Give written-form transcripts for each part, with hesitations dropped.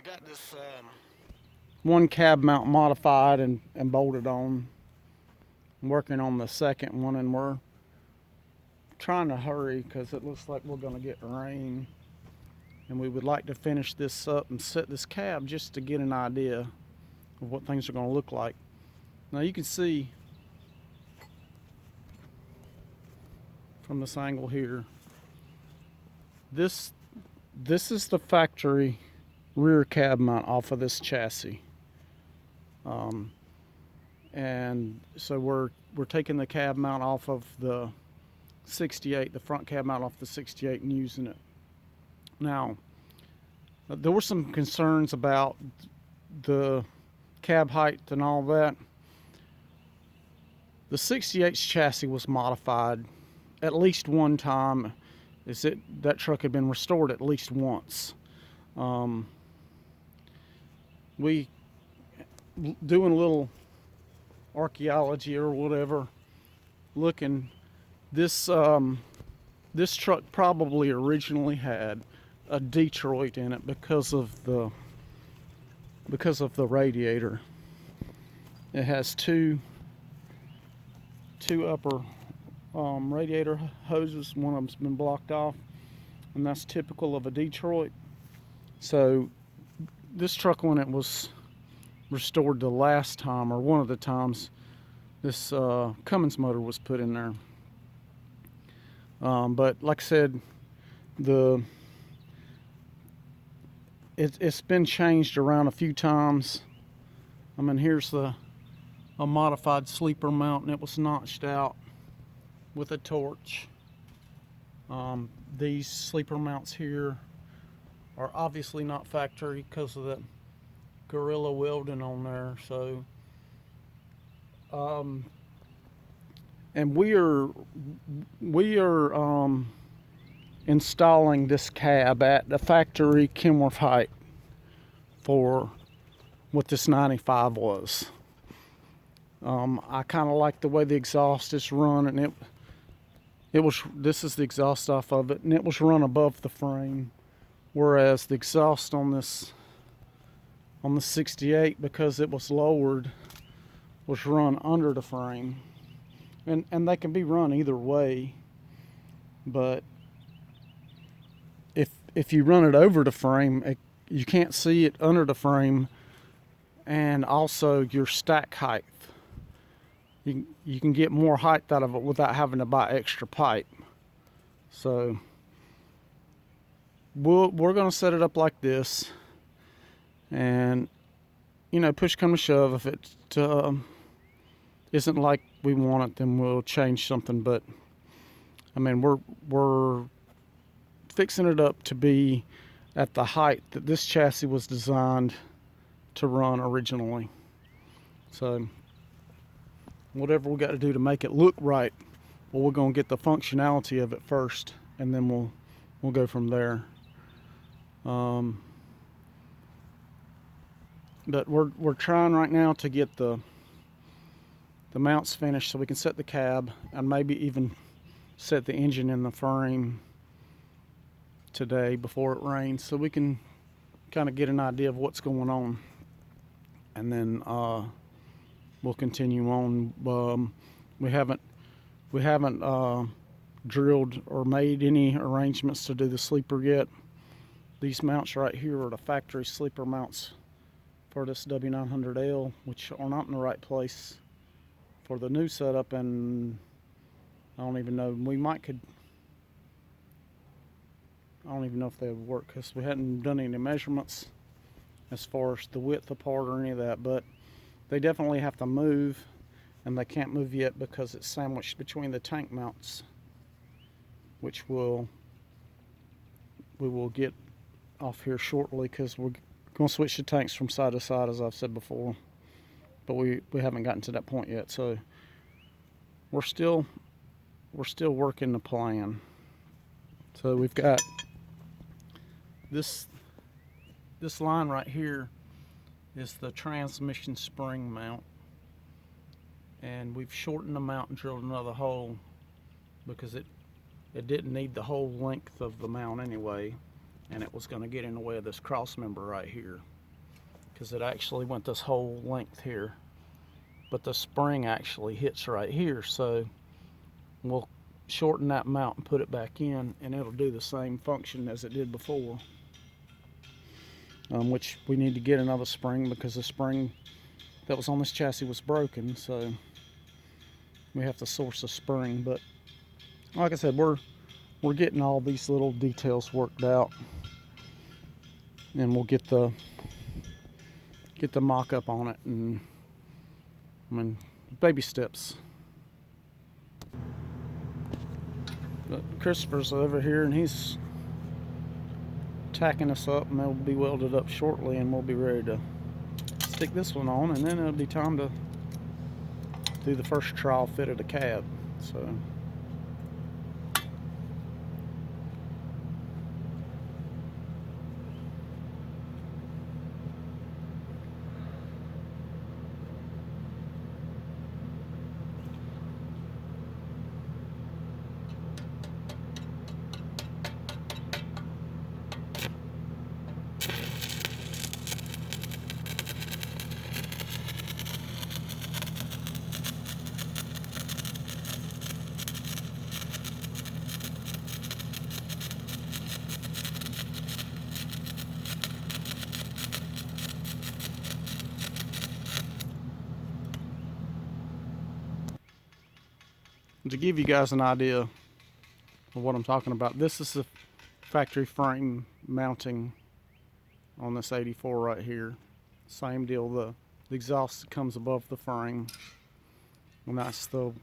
got this one cab mount modified and bolted on. I'm working on the second one, and we're trying to hurry because it looks like we're going to get rain. And we would like to finish this up and set this cab just to get an idea of what things are going to look like. Now you can see from this angle here, this is the factory rear cab mount off of this chassis. And so we're taking the cab mount off of the 68, the front cab mount off the 68, and using it. Now, there were some concerns about the cab height and all that. The 68's chassis was modified at least one time. That truck had been restored at least once. We doing a little archaeology or whatever, looking. This truck probably originally had a Detroit in it because of the radiator. It has two upper radiator hoses. One of them's been blocked off, and that's typical of a Detroit. So this truck, when it was restored the last time, or one of the times, this Cummins motor was put in there. But like I said, it's been changed around a few times. I mean, here's a modified sleeper mount, and it was notched out with a torch. These sleeper mounts here are obviously not factory because of the Gorilla welding on there. So, and we are installing this cab at the factory Kenworth height for what this 95 was. I kind of like the way the exhaust is run, and this is the exhaust off of it, and it was run above the frame, whereas the exhaust on the 68, because it was lowered, was run under the frame. And they can be run either way, but if you run it over the frame, you can't see it under the frame, and also your stack height. You can get more height out of it without having to buy extra pipe. So we're going to set it up like this, and push come to shove, if it isn't like we want it, then we'll change something. But I mean, we're fixing it up to be at the height that this chassis was designed to run originally. So whatever we got to do to make it look right, well, we're going to get the functionality of it first, and then we'll go from there. But we're trying right now to get the mounts finished so we can set the cab, and maybe even set the engine in the frame today before it rains, so we can kind of get an idea of what's going on, and then we'll continue on. We haven't drilled or made any arrangements to do the sleeper yet. These mounts right here are the factory sleeper mounts for this W900L, which are not in the right place for the new setup, and I don't even know. I don't even know if they would work, because we hadn't done any measurements as far as the width apart or any of that. But they definitely have to move, and they can't move yet because it's sandwiched between the tank mounts, which we will get off here shortly, because we're going to switch the tanks from side to side, as I've said before. But we haven't gotten to that point yet, so we're still working the plan. So we've got this line right here is the transmission spring mount, and we've shortened the mount and drilled another hole because it didn't need the whole length of the mount anyway, and it was going to get in the way of this cross member right here. because it actually went this whole length here, but the spring actually hits right here, so we'll shorten that mount and put it back in, and it'll do the same function as it did before. Which we need to get another spring because the spring that was on this chassis was broken, so we have to source a spring. But like I said, we're getting all these little details worked out, and we'll get the mock-up on it, and I mean, baby steps. But Christopher's over here, and he's tacking us up, and they'll be welded up shortly, and we'll be ready to stick this one on, and then it'll be time to do the first trial fit of the cab. So to give you guys an idea of what I'm talking about, this is the factory frame mounting on this 84 right here. Same deal, the exhaust comes above the frame, and that's the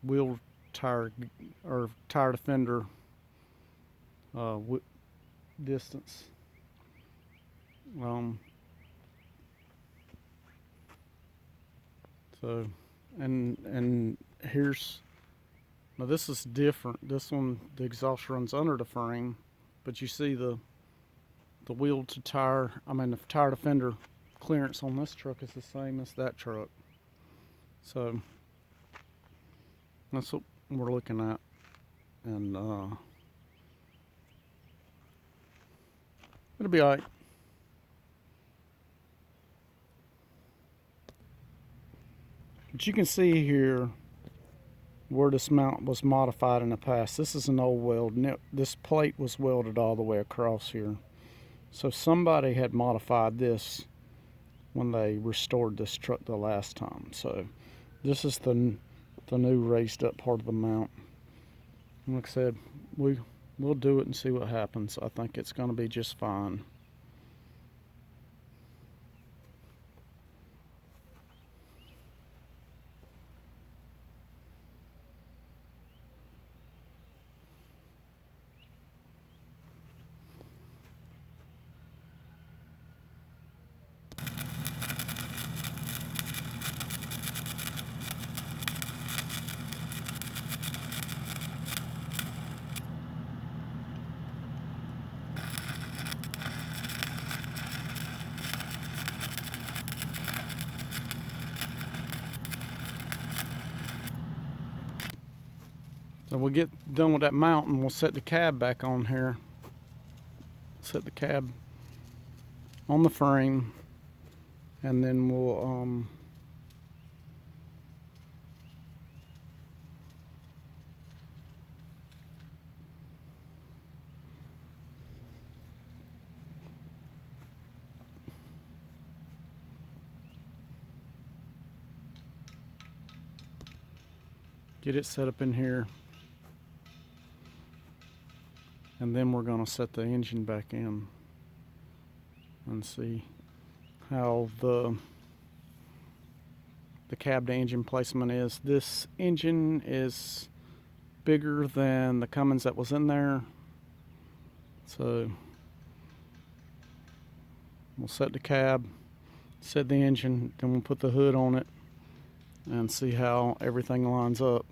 wheel tire or tire defender distance. So and here's, now this is different. This one, the exhaust runs under the frame, but you see the wheel to tire, the tire defender clearance on this truck is the same as that truck. So that's what we're looking at, and it'll be all right. But you can see here where this mount was modified in the past. This is an old weld, and this plate was welded all the way across here. So somebody had modified this when they restored this truck the last time. So this is the new raised up part of the mount. And like I said, we'll do it and see what happens. I think it's going to be just fine. So we'll get done with that mount, and we'll set the cab back on here. Set the cab on the frame, and then we'll get it set up in here. And then we're going to set the engine back in and see how the cab to engine placement is. This engine is bigger than the Cummins that was in there. So we'll set the cab, set the engine, then we'll put the hood on it and see how everything lines up.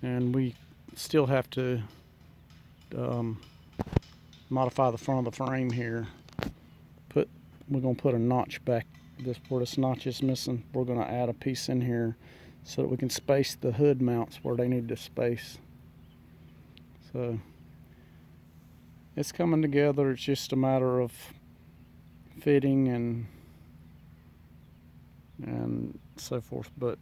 And we still have to modify the front of the frame here. We're going to put a notch back where this notch is missing. We're going to add a piece in here so that we can space the hood mounts where they need to space. So it's coming together. It's just a matter of fitting and so forth, but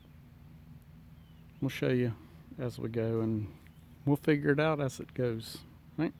we'll show you as we go, and we'll figure it out as it goes, right?